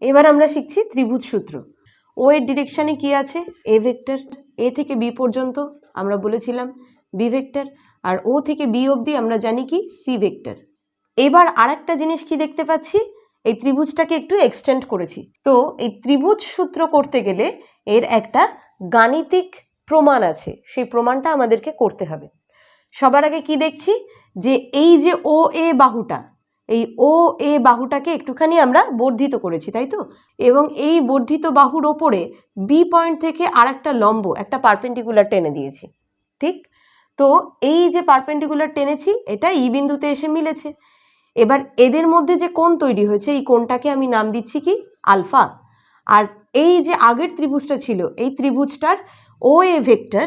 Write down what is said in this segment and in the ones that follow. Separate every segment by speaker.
Speaker 1: এবার আমরা শিখছি ত্রিভুজ সূত্র। ও এর ডিরেকশনে কি আছে? এ ভেক্টর। এ থেকে বি পর্যন্ত আমরা বলেছিলাম বি ভেক্টর, আর ও থেকে বি অবধি আমরা জানি কি সি ভেক্টর। এবার আরেকটা জিনিস কি দেখতে পাচ্ছি, এই ত্রিভুজটাকে একটু এক্সটেন্ড করেছি। তো এই ত্রিভুজ সূত্র করতে গেলে এর একটা গাণিতিক প্রমাণ আছে, সেই প্রমাণটা আমাদেরকে করতে হবে। সবার আগে কি দেখছি, যে এই যে ও এ বাহুটা, এই ও এ বাহুটাকে একটুখানি আমরা বর্ধিত করেছি, তাই তো? এবং এই বর্ধিত বাহুর ওপরে বি পয়েন্ট থেকে আর একটা লম্ব, একটা পারপেন্ডিকুলার টেনে দিয়েছি, ঠিক? তো এই যে পারপেন্ডিকুলার টেনেছি, এটা ই বিন্দুতে এসে মিলেছে। এবার এদের মধ্যে যে কোণ তৈরি হয়েছে, এই কোণটাকে আমি নাম দিচ্ছি কি আলফা। আর এই যে আগের ত্রিভুজটা ছিল, এই ত্রিভুজটার ও এ ভেক্টর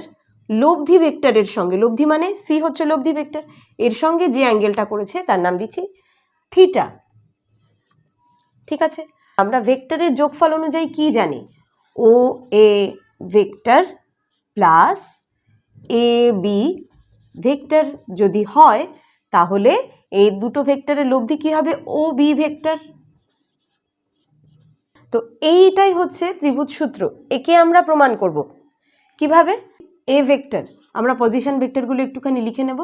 Speaker 1: লব্ধি ভেক্টরের সঙ্গে, লব্ধি মানে সি হচ্ছে লব্ধি ভেক্টর, এর সঙ্গে যে অ্যাঙ্গেলটা করেছে তার নাম দিচ্ছি থিটা। ঠিক আছে, আমরা ভেক্টরের যোগফল অনুযায়ী কি জানি? O A vector plus A B vector যদি হয়, তাহলে এই দুটো ভেক্টরের লব্ধি কি হবে? O B vector. তো এইটাই হচ্ছে ত্রিভুজ সূত্র। একে আমরা প্রমাণ করব কিভাবে? এ ভেক্টর, আমরা পজিশন ভেক্টরগুলো একটুখানি লিখে নেব।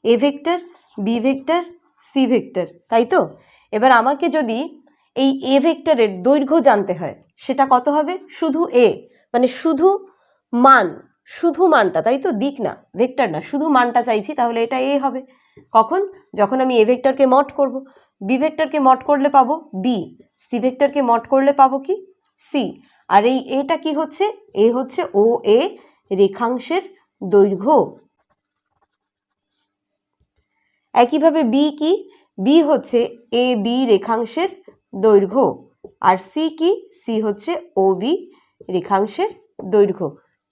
Speaker 1: A vector, B vector, C vector, তাই তো? এবার আমাকে যদি এই এ ভেক্টরের দৈর্ঘ্য জানতে হয়, সেটা কত হবে? শুধু এ, মানে শুধু মান, শুধু মানটা, তাই তো? দিক না, ভেক্টর না, শুধু মানটা চাইছি, তাহলে এটা এ হবে। কখন? যখন আমি এ ভেক্টরকে মড করব। বি ভেক্টরকে মড করলে পাবো বি, সি ভেক্টরকে মড করলে পাবো কি? সি। আর এই এটা কি হচ্ছে? এ হচ্ছে ও এ রেখাংশের দৈর্ঘ্য। একইভাবে বি কি? বি হচ্ছে এ বি রেখাংশের দৈর্ঘ্য। আর সি কি? সি হচ্ছে ও বি রেখাংশের দৈর্ঘ্য।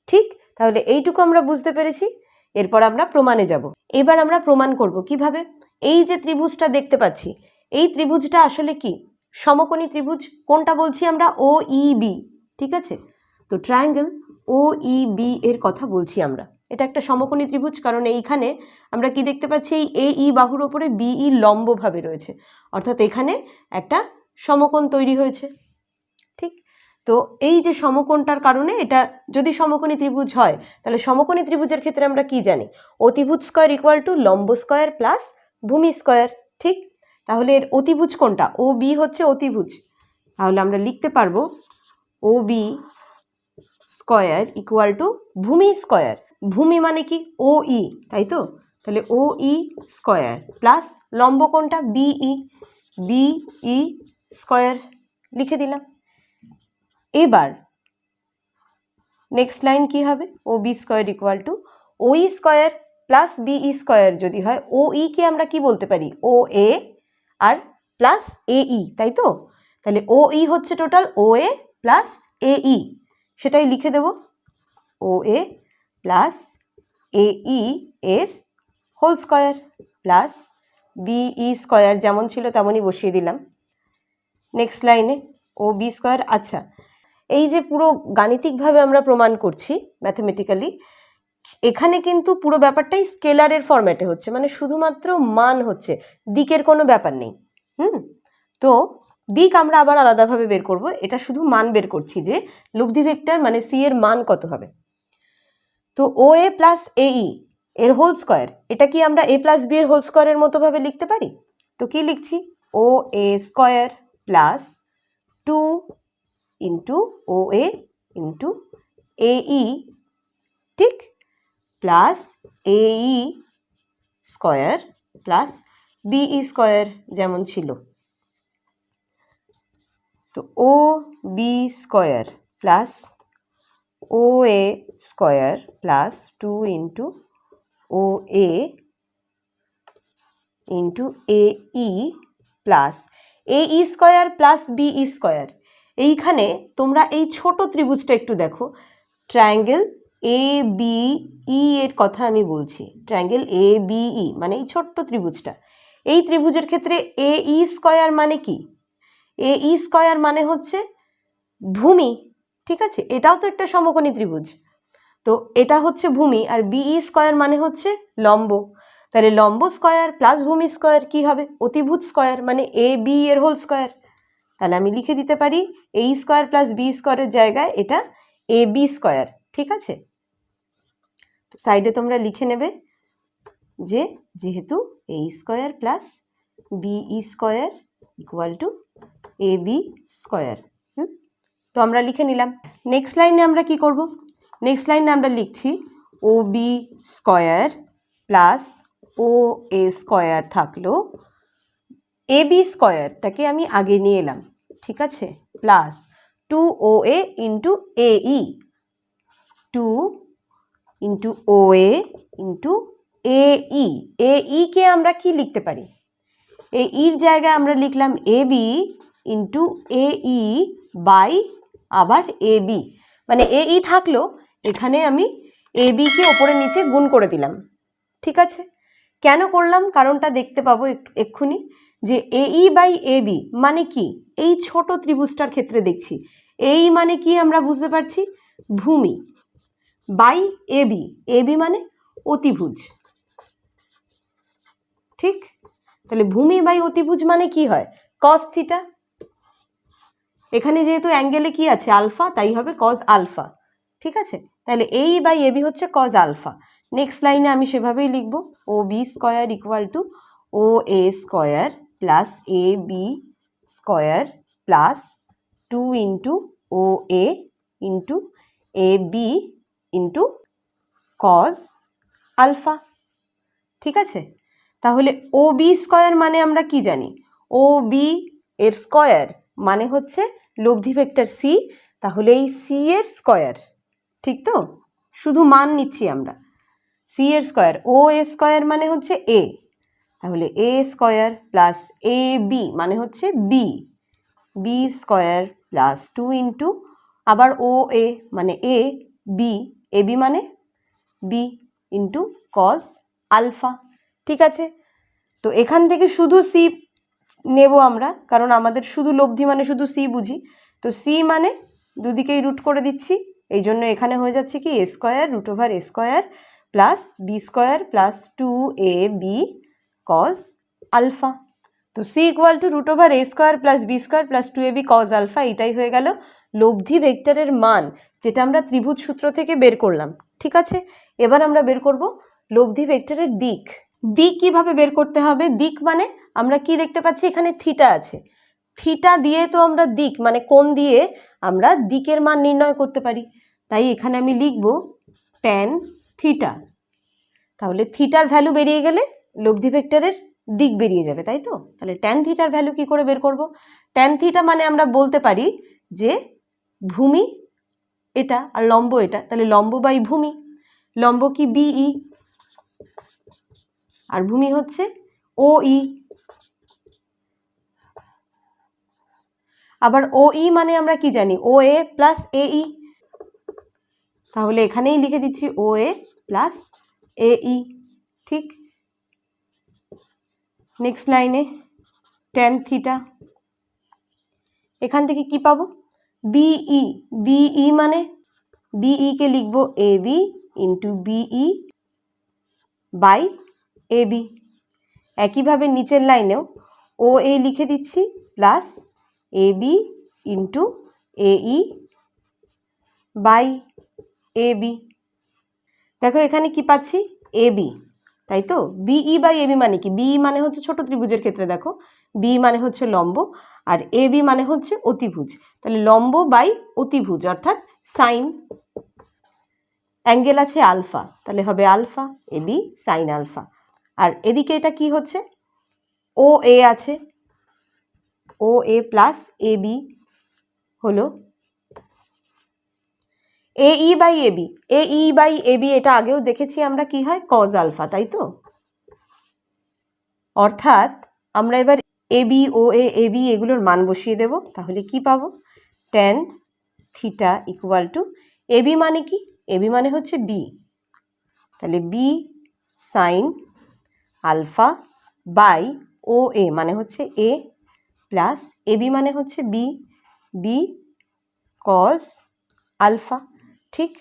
Speaker 1: ঠিক, তাহলে এইটুকু আমরা বুঝতে পেরেছি। এরপর আমরা প্রমাণে যাব। এবার আমরা প্রমাণ করব কিভাবে? এই যে ত্রিভুজটা দেখতে পাচ্ছি, এই ত্রিভুজটা আসলে কি? সমকোণী ত্রিভুজ। কোনটা বলছি আমরা? ও ই বি। ঠিক আছে, তো ট্রায়াঙ্গেল ও ই বি এর কথা বলছি আমরা। এটা একটা সমকোণী ত্রিভুজ, কারণ এইখানে আমরা কি দেখতে পাচ্ছি? এই এ ই বাহুর ওপরে বি ই লম্বভাবে রয়েছে, অর্থাৎ এখানে একটা সমকোণ তৈরি হয়েছে। ঠিক, তো এই যে সমকোণটার কারণে, এটা যদি সমকোণী ত্রিভুজ হয়, তাহলে সমকোণী ত্রিভুজের ক্ষেত্রে আমরা কি জানি? অতিভুজ স্কয়ার ইকুয়াল টু লম্ব স্কয়ার প্লাস ভূমি স্কয়ার। ঠিক, তাহলে এর অতিভুজ কোনটা? ও বি হচ্ছে অতিভুজ, তাহলে আমরা লিখতে পারবো ও বি স্কয়ার ইকুয়াল টু ভূমি স্কয়ার। ভূমি মানে কি? ও ই, তাই তো? তাহলে ও ই স্কয়ার প্লাস লম্ব কোনটা? বিই, বিই স্কয়ার লিখে দিলাম। এবার নেক্সট লাইন কি হবে? O B square equal to O E square plus BE square যদি হয়, ও ই কে আমরা কি বলতে পারি? ও এ আর প্লাস এ ই, তাই তো? তাহলে ও ই হচ্ছে total O A plus A ই, সেটাই লিখে দেব। ও এ প্লাস এ ই এর whole square plus BE square, যেমন ছিল তেমনই বসিয়ে দিলাম। নেক্সট লাইনে ও বি স্কয়ার। আচ্ছা, এই যে পুরো গাণিতিকভাবে আমরা প্রমাণ করছি ম্যাথমেটিক্যালি, এখানে কিন্তু পুরো ব্যাপারটাই স্কেলারের ফরম্যাটে হচ্ছে, মানে শুধুমাত্র মান হচ্ছে, দিকের কোনো ব্যাপার নেই। তো দিক আমরা আবার আলাদাভাবে বের করব, এটা শুধু মান বের করছি যে লব্ধি ভেক্টর মানে সি এর মান কত হবে। তো ও এ প্লাস এ ই এর হোল স্কয়ার, এটা কি আমরা এ প্লাস বি এর হোল স্কয়ারের মতো ভাবে লিখতে পারি? তো কি লিখছি? O A square plus 2 into O A into A E, ঠিক, plus A E square plus BE square যেমন ছিল। তো O B square plus O A square plus 2 into O A into A E plus A E square plus BE square. এইখানে তোমরা এই ছোট ত্রিভুজটা একটু দেখো, ট্রায়াঙ্গেল এ বি ই এর কথা আমি বলছি। ট্রায়াঙ্গেল এ বি ই মানে এই ছোট্ট ত্রিভুজটা, এই ত্রিভুজের ক্ষেত্রে এ ই স্কয়ার মানে কি? এ ই স্কয়ার মানে হচ্ছে ভূমি। ঠিক আছে, এটাও তো একটা সমকোণী ত্রিভুজ, তো এটা হচ্ছে ভূমি। আর বিই স্কয়ার মানে হচ্ছে লম্ব, তাহলে লম্ব স্কয়ার প্লাস ভূমি স্কয়ার কি হবে? অতিভুজ স্কয়ার, মানে এ বি এর হোল স্কয়ার। তাহলে আমি লিখে দিতে পারি এ স্কোয়ার প্লাস বি স্কোয়ারের জায়গায় এটা এ বি স্কোয়ার। ঠিক আছে, সাইডে তোমরা লিখে নেবে যে যেহেতু A square plus B square equal to A B square. তো আমরা লিখে নিলাম। নেক্সট লাইনে আমরা কি করব? নেক্সট লাইনে আমরা লিখছি ও B square plus O A square থাকলো, এ বি স্কোয়ারটাকে আমি আগে নিয়ে এলাম। ঠিক আছে, প্লাস 2OA ইন্টু এই, 2 ইন্টু OA ইন্টু এই কে আমরা কি লিখতে পারি? এইর জায়গায় আমরা লিখলাম এ বি ইন্টু এই বাই আবার এ বি, মানে এই থাকলো, এখানে আমি এ বিকে ওপরে নিচে গুণ করে দিলাম। ঠিক আছে, কেন করলাম কারণটা দেখতে পাবো এক্ষুনি, যে এই বাই এ বি মানে কি, এই ছোট ত্রিভুজটার ক্ষেত্রে দেখছি এই মানে কি আমরা বুঝতে পারছি, ভূমি, বাই এ বি মানে অতিভুজ। ঠিক, তাহলে ভূমি বাই অতিভুজ মানে কি হয়, কস থিটা। এখানে যেহেতু অ্যাঙ্গেলে কি আছে আলফা, তাই হবে কজ আলফা। ঠিক আছে, তাহলে এই বাই এ বি হচ্ছে কজ আলফা। নেক্সট লাইনে আমি সেভাবেই লিখব O B square equal to O A square plus A B square plus 2 into O A into A B into cos alpha. ঠিক আছে, তাহলে ও বি স্কোয়ার মানে আমরা কি জানি, ও বি এর স্কোয়ার মানে হচ্ছে লব্ধি ভেক্টর সি, তাহলে এই সি এর স্কোয়ার। ঠিক তো, শুধু মান নিচ্ছি আমরা, সি এর স্কোয়ার, ও এ স্কোয়ার মানে হচ্ছে এ, তাহলে A square plus A B মানে হচ্ছে B, B square plus 2 into আবার ও এ মানে এ বি, এ বি মানে বি ইন্টু কজ আলফা। ঠিক আছে, তো এখান থেকে শুধু সি নেব আমরা, কারণ আমাদের শুধু লব্ধি মানে শুধু সি বুঝি, তো সি মানে দুদিকেই রুট করে দিচ্ছি, এই জন্য এখানে হয়ে যাচ্ছে কি A square root over A square plus B square plus 2ab cos alpha. তো C equal to root over A square plus B square plus 2ab cos alpha, এটাই হয়ে গেল লব্ধি ভেক্টরের মান, যেটা আমরা ত্রিভুজ সূত্র থেকে বের করলাম। ঠিক আছে, এবার আমরা বের করব লব্ধি ভেক্টরের দিক। দিক কিভাবে বের করতে হবে? দিক মানে আমরা কি দেখতে পাচ্ছি, এখানে থিটা আছে, থিটা দিয়ে তো আমরা দিক মানে কোণ দিয়ে আমরা দিকের মান নির্ণয় করতে পারি, তাই এখানে আমি লিখব ট্যান থিটা। তাহলে থিটার ভ্যালু বেরিয়ে গেলে লব্ধি ভেক্টরের দিক বেরিয়ে যাবে, তাই তো? তাহলে ট্যান থিটার ভ্যালু কি করে বের করব? ট্যান থিটা মানে আমরা বলতে পারি যে ভূমি এটা আর লম্ব এটা, তাহলে লম্ব বাই ভূমি, লম্ব কি বিই আর ভূমি হচ্ছে ও ই, আবার ও ই মানে আমরা কি জানি, ও এ প্লাস এ ই, তাহলে এখানেই লিখে দিচ্ছি ও এ প্লাস এ ই। ঠিক, নেক্সট লাইনে ট্যান থিটা, এখান থেকে কি পাবো, বিই, বিই মানে বিই কে লিখবো A B into BE by A B. একইভাবে নিচের লাইনেও ও এ লিখে দিচ্ছি প্লাস এ বি ইন্টু এই বাই এ বি। দেখো এখানে কি পাচ্ছি, এ বি, তাই তো? বিই বাই এ বি মানে কি, বিই মানে হচ্ছে ছোট ত্রিভুজের ক্ষেত্রে দেখো বি মানে হচ্ছে লম্ব আর এ বি মানে হচ্ছে অতিভুজ, তাহলে লম্ব বাই অতিভুজ অর্থাৎ সাইন, অ্যাঙ্গেল আছে আলফা, তাহলে হবে alpha A B sine alpha. আর এদিকে এটা কি হচ্ছে, ও এ আছে, ও এ প্লাস এ বি হলো A E by A B, A E by A B এটা আগেও দেখেছি আমরা কি হয়, কজ আলফা, তাই তো? অর্থাৎ আমরা এবার A B O A B এগুলোর মান বসিয়ে দেব, তাহলে কি পাবো, tan theta equal to A B মানে কি, এ বি মানে হচ্ছে বি, তাহলে B sine alpha by O A মানে হচ্ছে এ প্লাস এ বি মানে হচ্ছে বি, বি কজ আলফা। ঠিক,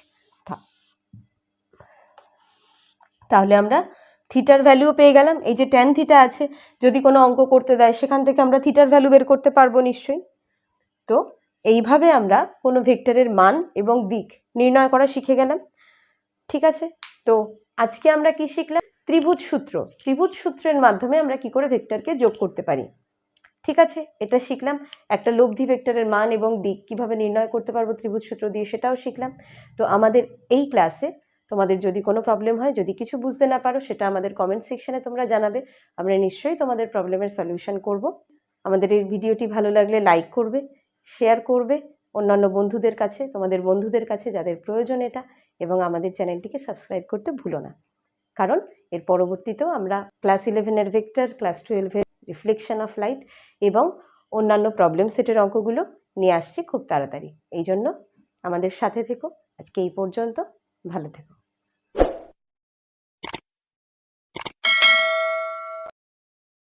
Speaker 1: তাহলে আমরা থিটার ভ্যালুও পেয়ে গেলাম। এই যে ট্যান থিটা আছে, যদি কোনো অঙ্ক করতে দেয় সেখান থেকে আমরা থিটার ভ্যালু বের করতে পারবো নিশ্চয়ই। তো এইভাবে আমরা কোনো ভেক্টরের মান এবং দিক নির্ণয় করা শিখে গেলাম। ঠিক আছে, তো আজকে আমরা কি শিখলাম? ত্রিভুজ সূত্র। ত্রিভুজ সূত্রের মাধ্যমে আমরা কি করে ভেক্টরকে যোগ করতে পারি। ঠিক আছে, এটা শিখলাম। একটা লব্ধি ভেক্টরের মান এবং দিক কিভাবে নির্ণয় করতে পারবো ত্রিভুজ সূত্র দিয়ে, সেটাও শিখলাম। তো আমাদের এই ক্লাসে তোমাদের যদি কোনো প্রবলেম হয়, যদি কিছু বুঝতে না পারো, সেটা আমাদের কমেন্ট সেকশনে তোমরা জানাবে। আমরা নিশ্চয়ই তোমাদের প্রবলেমের সলিউশন করব। আমাদের এই ভিডিওটি ভালো লাগলে লাইক করবে, শেয়ার করবে অন্যান্য বন্ধুদের কাছে, তোমাদের বন্ধুদের কাছে যাদের প্রয়োজন এটা, এবং আমাদের চ্যানেলটিকে সাবস্ক্রাইব করতে ভুলো না। কারণ এর পরবর্তীতেও আমরা ক্লাস 11-এর ভেক্টর, ক্লাস 12-এর রিফ্লেকশন অফ লাইট এবং অন্যান্য প্রবলেম সেটের অঙ্কগুলো নিয়ে আসছি খুব তাড়াতাড়ি। এই জন্য আমাদের সাথে থেকো। আজকে এই পর্যন্ত, ভালো থেকো।